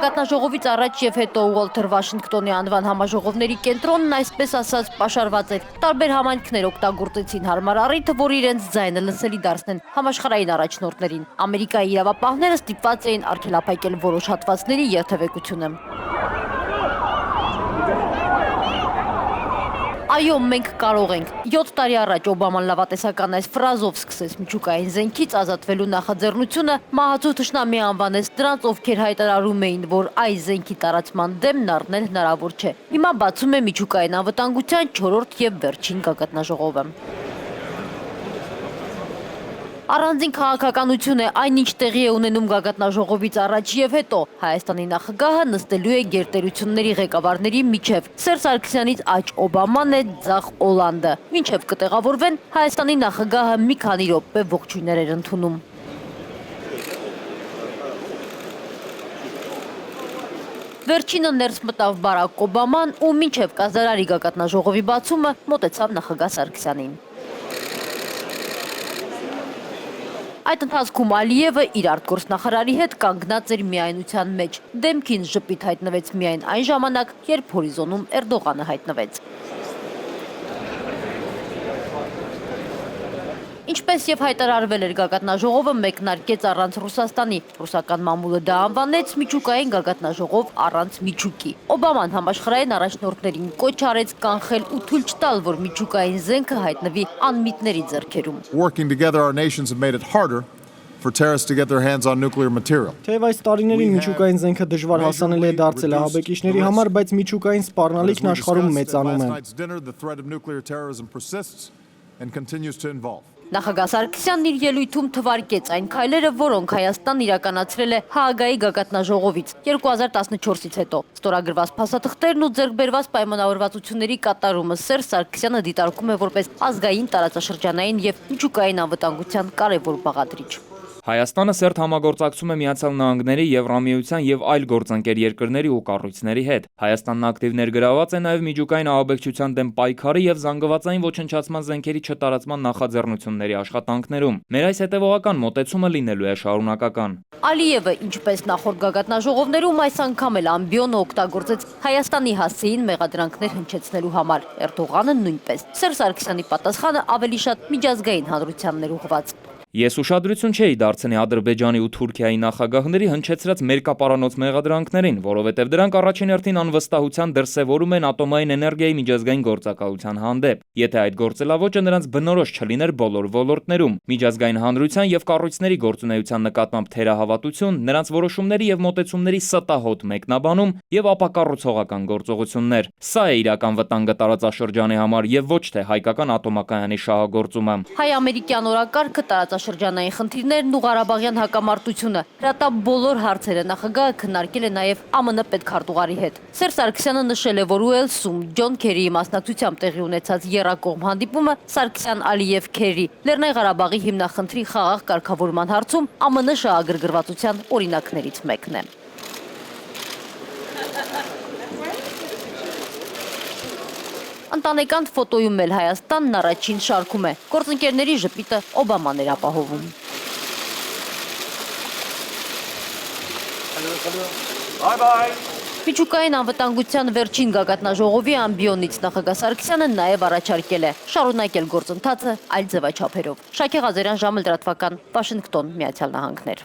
Գագաթնաժողովից առաջ եւ հետո Ուոլթեր Վաշինգտոնի անվան համաժողովների կենտրոնն այսպես ասած պաշարված էր։ Տարբեր համայնքներ օգտագործեցին հարմար առիթը, որ իրենց ձայնը լսելի դարձնեն համաշխարհային առաջնորդներին։ Ամերիկայի իրավապահները ստիպված էին արգելափակել որոշ հատվածների երթևեկությունը։ Այո, մենք կարող ենք։ 7 տարի առաջ Օբաման լավատեսական այս ֆրազով սկսեց միջուկային զենքից ազատվելու նախաձեռնությունը, մահացու թշնամի անվանեց դրանց, ովքեր հայտարարում էին, որ այս զենքի տարածման դեմն առնել հնարավոր չէ։ Հիմա բացում է միջուկային անվտանգության 4-րդ եւ վերջին գագաթնաժողովը։ Առանձին քաղաքականություն է այն, ինչ տեղի է ունենում գագաթնաժողովից առաջ եւ հետո։ Հայաստանի նախագահը նստելու է գերտերությունների ղեկավարների միջև։ Սերժ Սարգսյանից աջ Օբաման է, ձախ Օլանդը։ Մինչև կտեղավորվեն, Հայաստանի նախագահը մի քանի րոպե ողջույններ էր ընդունում։ Վերջինը ներս մտավ Բարակ Օբաման ու մինչև կազարարի գագաթնաժողովի բացումը մոտեցավ նախագահ Սարգսյանին։ Այդ ընթացքում Ալիևը իր արտգործնախարարի հետ կանգնած էր միայնության մեջ։ Դեմքին ժպիտ հայտնվեց միայն այն ժամանակ, երբ հորիզոնում Էրդողանը հայտնվեց։ Ինչպես եւ հայտարարվել էր գագաթնաժողովը մեկնարկեց առանց Ռուսաստանի։ Ռուսական մամուլը դա անվանեց միջուկային գագաթնաժողով առանց միջուկի։ Օբաման համաշխարհային առաջնորդներին կոչ արեց կանխել ու թույլ չտալ, որ միջուկային զենքը հայտնվի անմիտների ձեռքերում։ Working together our nations have made it harder for terrorists to get their hands on nuclear material. Թեև այս տարիներին միջուկային զենքը դժվար հասանելի է դարձել ահաբեկիչների համար, բայց միջուկային սպառնալիքն աշխարհում մեծանում է։ Նախագահ Սարգսյանն իր ելույթում թվարկեց այն քայլերը, որոնք Հայաստանն իրականացրել է Հաագայի գագաթնաժողովից 2014-ից հետո։ Ստորագրված փաստաթղթերն ու ձեռքբերված պայմանավորվածությունների կատարումը Սերժ Սարգսյանը դիտարկում է որպես ազգային, տարածաշրջանային եւ միջուկային անվտանգության կարևոր բաղադրիչ։ Հայաստանը սերտ համագործակցում է Միացյալ Նահանգների, Եվրամիության եւ այլ գործընկեր երկրների ու կառույցների հետ։ Հայաստանն ակտիվ ներգրաված է նաեւ միջուկային ահաբեկչության դեմ պայքարի եւ զանգվածային ոչնչացման զենքերի չտարածման նախաձեռնությունների աշխատանքներում։ Մեր այս հետեւողական մոտեցումը լինելու է շարունակական։ Ալիևը, ինչպես նախորդ գագաթնաժողովներում, այս անգամ էլ ամբիոնը օգտագործեց Հայաստանի հասցեին մեղադրանքներ հնչեցնելու համար։ Էրդողանը նույնպես։ Սերժ Սարգսյանի պատասխանը ավելի շատ միջազգային հանրությաններ ուղղված։ Ես ուշադրություն չէի դարձնի Ադրբեջանի ու Թուրքիայի նախագահների հնչեցրած մերկապարանոց մեղադրանքներին, որովհետև դրանք առաջին հերթին անվստահության դրսևորում են ատոմային էներգիայի միջազգային գործակալության հանդեպ։ Եթե այդ գործելավոճը նրանց բնորոշ չլիներ բոլոր ոլորտներում, միջազգային հանրության եւ կառույցների գործունեության նկատմամբ թերահավատություն, նրանց որոշումների եւ մոտեցումների ստահոդ մեկնաբանում եւ ապակառուցողական գործողություններ։ Սա է իրական վտանգը տարածաշրջանի համար եւ ոչ թե հայկական ատոմակայանի շահագործումը։ Հայ-ամերիկյան օրակարգը տարածաշրջանային խնդիրներն ու Ղարաբաղյան հակամարտությունը հրատապ բոլոր հարցերը նախագահը քննարկել է նաև ԱՄՆ պետքարտուղարի հետ։ Սերժ Սարգսյանը նշել է, որ Ուելսում Ջոն Քերիի մասնակցությամբ տեղի ունեցած եռակողմ հանդիպումը Սարգսյան-Ալիև-Քերի Լեռնային Ղարաբաղի հիմնախնդրի խաղաղ կարգավորման հարցում ԱՄՆ շահագրգռվածության օրինակներից մեկն է։ Ընտանեկան ֆոտոյում էլ Հայաստանն առաջին շարքում է։ Գործընկերների ժպիտը Օբաման էր ապահովում։ Միջուկային անվտանգության վերջին գագաթնաժողովի ամբիոնից նախագահ Սարգսյանը նաև առաջարկել է շարունակել գործընթացը այլ ձևաչափերով։ Շաքե Ղազարյան, ժամը լրատվական, Վաշինգտոն, Միացյալ Նահանգներ։